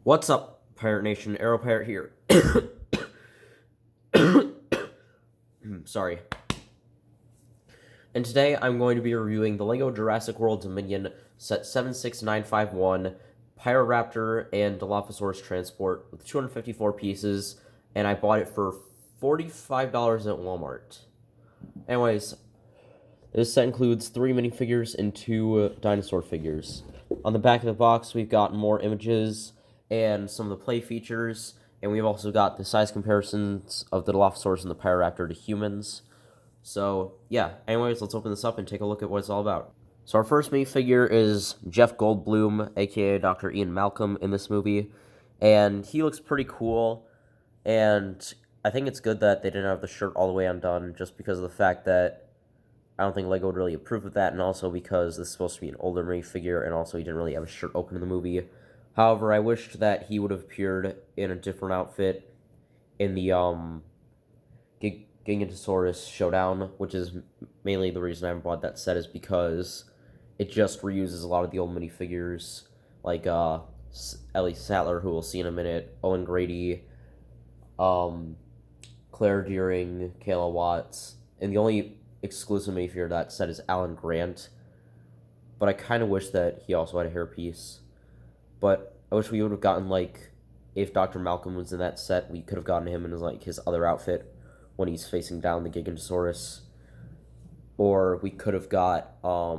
What's up, Pirate Nation? Arrow Pirate here. Sorry. And today I'm going to be reviewing the LEGO Jurassic World Dominion set 76951 Pyroraptor and Dilophosaurus transport with 254 pieces, and I bought it for $45 at Walmart. Anyways, this set includes 3 minifigures and 2 dinosaur figures. On the back of the box, we've got more images and some of the play features, and we've also got the size comparisons of the Dilophosaurus and the Pyroraptor to humans. So, yeah, anyways, let's open this up and take a look at what it's all about. So our first minifigure is Jeff Goldblum, aka Dr. Ian Malcolm, in this movie, and he looks pretty cool, and I think it's good that they didn't have the shirt all the way undone, just because of the fact that I don't think LEGO would really approve of that, and also because this is supposed to be an older minifigure, and also he didn't really have a shirt open in the movie. However, I wished that he would have appeared in a different outfit in the Gigantosaurus Showdown, which is mainly the reason I haven't bought that set, is because it just reuses a lot of the old minifigures, like Ellie Sattler, who we'll see in a minute, Owen Grady, Claire Dearing, Kayla Watts, and the only exclusive minifigure of that set is Alan Grant, but I kind of wish that he also had a hairpiece. But I wish we would have gotten, like, if Dr. Malcolm was in that set, we could have gotten him in his, like, his other outfit when he's facing down the Gigantosaurus. Or we could have got, I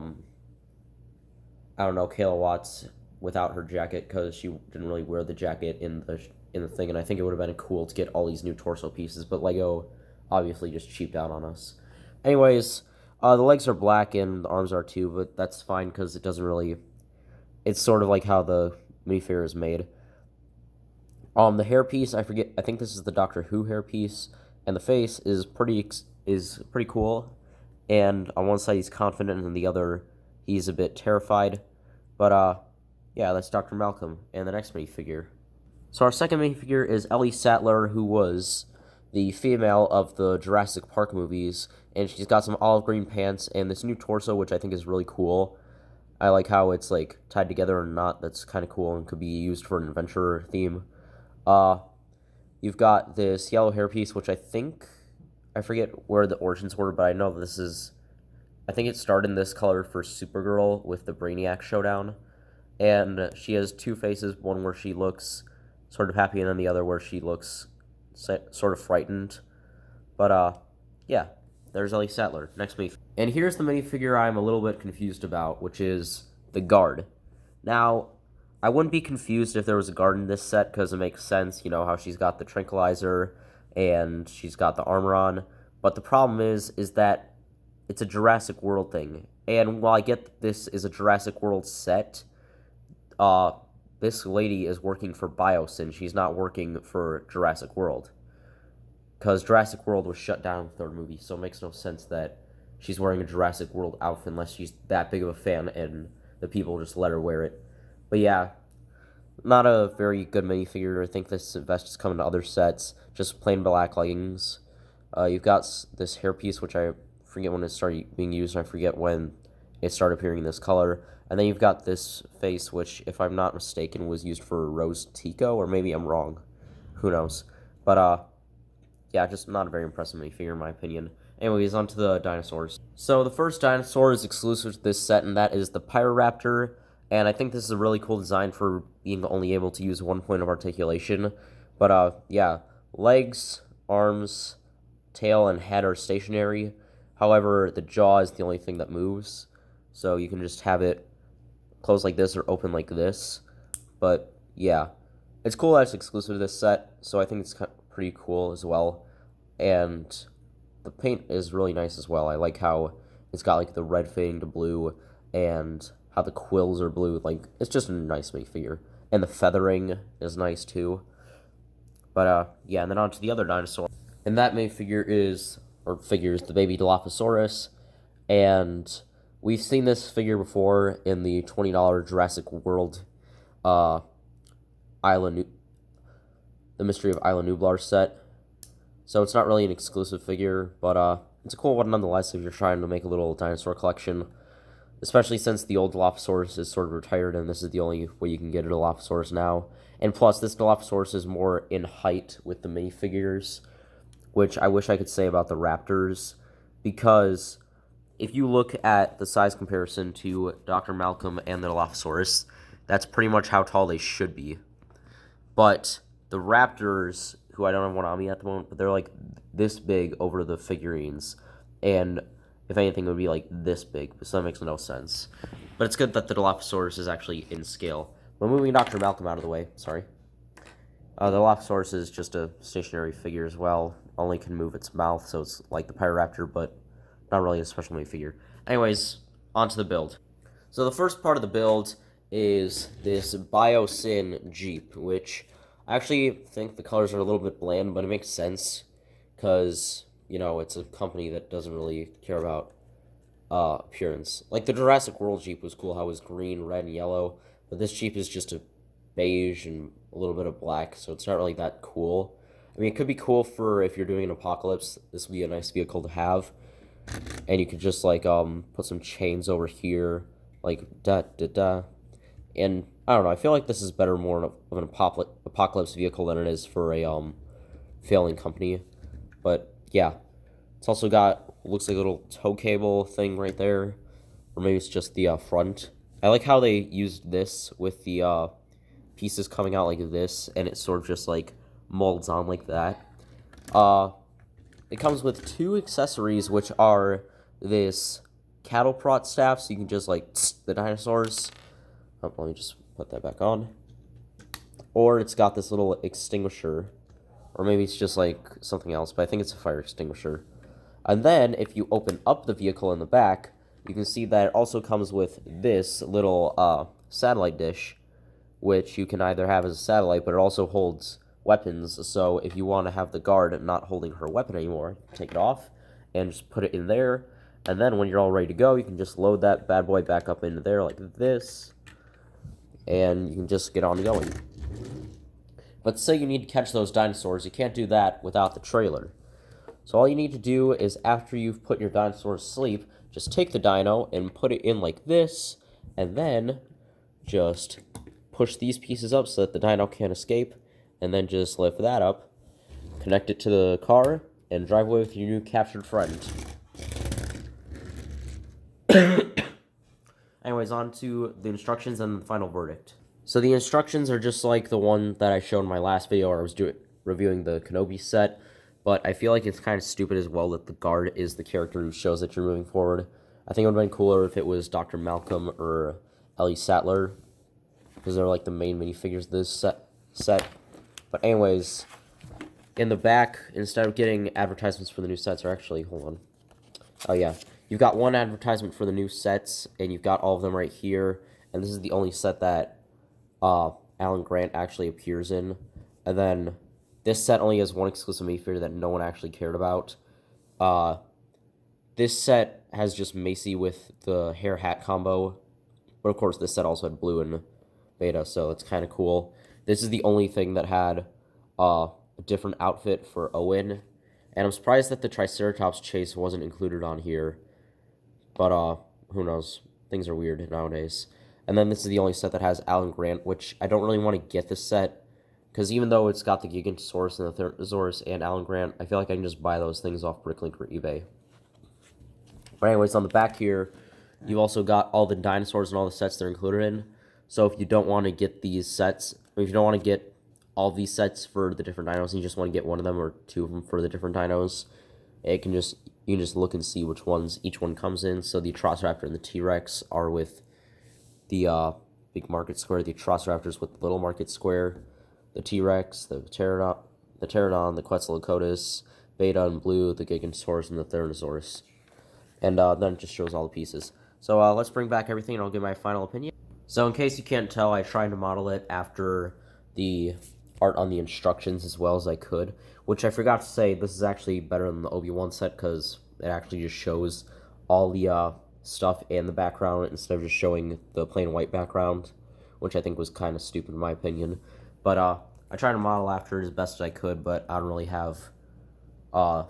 don't know, Kayla Watts without her jacket, because she didn't really wear the jacket in the thing, and I think it would have been cool to get all these new torso pieces, but LEGO obviously just cheaped out on us. Anyways, the legs are black and the arms are too, but that's fine, because it doesn't really... It's sort of like how the minifigure is made. The hairpiece, I think this is the Doctor Who hairpiece, and the face is pretty cool. And on one side he's confident, and on the other he's a bit terrified. But yeah, that's Dr. Malcolm. And the next minifigure. So our second minifigure is Ellie Sattler, who was the female of the Jurassic Park movies, and she's got some olive green pants and this new torso, which I think is really cool. I like how it's, like, tied together or not. That's kind of cool and could be used for an adventure theme. You've got this yellow hairpiece, which I forget where the origins were, but I know this is... I think it started in this color for Supergirl with the Brainiac Showdown. And she has two faces, one where she looks sort of happy, and then the other where she looks sort of frightened. But, yeah. There's Ellie Sattler. Next minifigure. And here's the minifigure I'm a little bit confused about, which is the guard. Now, I wouldn't be confused if there was a guard in this set, because it makes sense, you know, how she's got the tranquilizer, and she's got the armor on. But the problem is that it's a Jurassic World thing. And while I get that this is a Jurassic World set, this lady is working for Biosyn. She's not working for Jurassic World. Because Jurassic World was shut down in the third movie, so it makes no sense that she's wearing a Jurassic World outfit unless she's that big of a fan and the people just let her wear it. But yeah, not a very good minifigure. I think this vest is coming to other sets, just plain black leggings. You've got this hairpiece, which I forget when it started being used, and I forget when it started appearing in this color. And then you've got this face, which, if I'm not mistaken, was used for Rose Tico, or maybe I'm wrong. Who knows? But, yeah, just not a very impressive minifigure in my opinion. Anyways, on to the dinosaurs. So the first dinosaur is exclusive to this set, and that is the Pyroraptor. And I think this is a really cool design for being only able to use one point of articulation. But, yeah, legs, arms, tail, and head are stationary. However, the jaw is the only thing that moves. So you can just have it close like this or open like this. But, yeah, it's cool that it's exclusive to this set, so I think it's pretty cool as well. And the paint is really nice as well. I like how it's got, like, the red fading to blue, and how the quills are blue. Like, it's just a nice minifigure. And the feathering is nice too. But yeah, and then on to the other dinosaur. And that minifigure figures the baby Dilophosaurus. And we've seen this figure before in the $20 Jurassic World the Mystery of Isla Nublar set. So it's not really an exclusive figure, but it's a cool one nonetheless if you're trying to make a little dinosaur collection. especially since the old Dilophosaurus is sort of retired, and this is the only way you can get a Dilophosaurus now. And plus, this Dilophosaurus is more in height with the minifigures, which I wish I could say about the Raptors, because if you look at the size comparison to Dr. Malcolm and the Dilophosaurus, that's pretty much how tall they should be. But the Raptors, who I don't have one on me at the moment, but they're like this big over the figurines, and if anything, it would be like this big, so that makes no sense. But it's good that the Dilophosaurus is actually in scale. But moving Dr. Malcolm out of the way, sorry. The Dilophosaurus is just a stationary figure as well, only can move its mouth, so it's like the Pyroraptor, but not really a special made figure. Anyways, onto the build. So the first part of the build is this Biosyn Jeep, which I actually think the colors are a little bit bland, but it makes sense, because, you know, it's a company that doesn't really care about appearance. Like, the Jurassic World Jeep was cool, how it was green, red, and yellow, but this Jeep is just a beige and a little bit of black, so it's not really that cool. I mean, it could be cool for if you're doing an apocalypse. This would be a nice vehicle to have. And you could just, like, put some chains over here, like, da-da-da. And, I don't know, I feel like this is better more of an apocalypse vehicle than it is for a, failing company. But, yeah. It's also got, looks like a little tow cable thing right there. Or maybe it's just the, front. I like how they used this with the, pieces coming out like this, and it sort of just, like, molds on like that. It comes with two accessories, which are this cattle prod staff, so you can just, like, the dinosaurs. Oh, let me just put that back on. Or it's got this little extinguisher, or maybe it's just, like, something else, but I think it's a fire extinguisher. And then, if you open up the vehicle in the back, you can see that it also comes with this little, satellite dish, which you can either have as a satellite, but it also holds weapons, so if you want to have the guard not holding her weapon anymore, take it off and just put it in there, and then when you're all ready to go, you can just load that bad boy back up into there like this, and you can just get on going. But say you need to catch those dinosaurs, you can't do that without the trailer. So all you need to do is, after you've put your dinosaurs to sleep, just take the dino and put it in like this, and then just push these pieces up so that the dino can't escape, and then just lift that up, connect it to the car, and drive away with your new captured friend. Anyways, on to the instructions and the final verdict. So the instructions are just like the one that I showed in my last video where I was reviewing the Kenobi set, but I feel like it's kind of stupid as well that the guard is the character who shows that you're moving forward. I think it would have been cooler if it was Dr. Malcolm or Ellie Sattler, because they're like the main minifigures of this set. But anyways, in the back, instead of getting advertisements for the new sets, or actually, hold on. Oh yeah, you've got one advertisement for the new sets, and you've got all of them right here. And this is the only set that Alan Grant actually appears in. And then this set only has one exclusive minifigure that no one actually cared about. This set has just Macy with the hair hat combo. But of course, this set also had blue and beta, so it's kind of cool. This is the only thing that had a different outfit for Owen, and I'm surprised that the Triceratops chase wasn't included on here, but who knows, things are weird nowadays. And then this is the only set that has Alan Grant, which I don't really want to get this set, because even though it's got the Gigantosaurus and the Therosaurus and Alan Grant, I feel like I can just buy those things off Bricklink or eBay. But anyways, on the back here, you've also got all the dinosaurs and all the sets they're included in. So if you don't want to get these sets, or if you don't want to get all these sets for the different dinos, and you just want to get one of them or two of them for the different dinos, you can just look and see which ones each one comes in. So the Velociraptor and the T-Rex are with the big market square, the Velociraptors with the little market square, the T-Rex, the Pterodon, the Quetzalcoatlus, Beta and Blue, the Gigantosaurus, and the Therosaurus. And then it just shows all the pieces. So let's bring back everything, and I'll give my final opinion. So in case you can't tell, I tried to model it after the art on the instructions as well as I could, which I forgot to say, this is actually better than the Obi-Wan set because it actually just shows all the stuff in the background instead of just showing the plain white background, which I think was kind of stupid in my opinion. But I tried to model after it as best as I could, but I don't really have a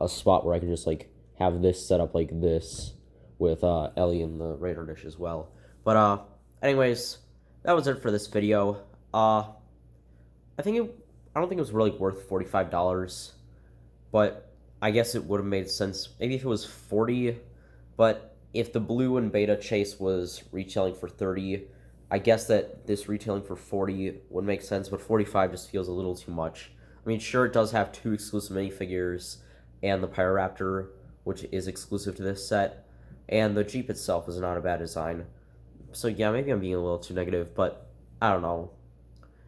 spot where I can just like have this set up like this, with Ellie in the Raider dish as well. But anyways, that was it for this video. I don't think it was really worth $45, but I guess it would have made sense maybe if it was 40. But if the blue and beta chase was retailing for 30, I guess that this retailing for 40 would make sense, but 45 just feels a little too much. I mean, sure, it does have 2 exclusive minifigures and the Pyroraptor, which is exclusive to this set, and the Jeep itself is not a bad design. So yeah, maybe I'm being a little too negative, but I don't know.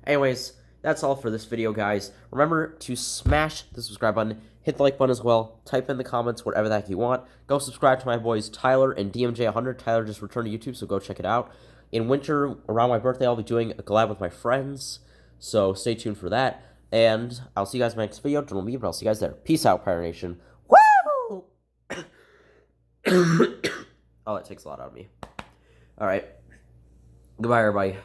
Anyways, that's all for this video, guys. Remember to smash the subscribe button, hit the like button as well, type in the comments whatever the heck you want. Go subscribe to my boys Tyler and DMJ100. Tyler just returned to YouTube, so go check it out. In winter, around my birthday, I'll be doing a collab with my friends, so stay tuned for that. And I'll see you guys in my next video. Don't leave, but I'll see you guys there. Peace out, Pyro Nation. Woo! Oh, that takes a lot out of me. All right. Goodbye, everybody.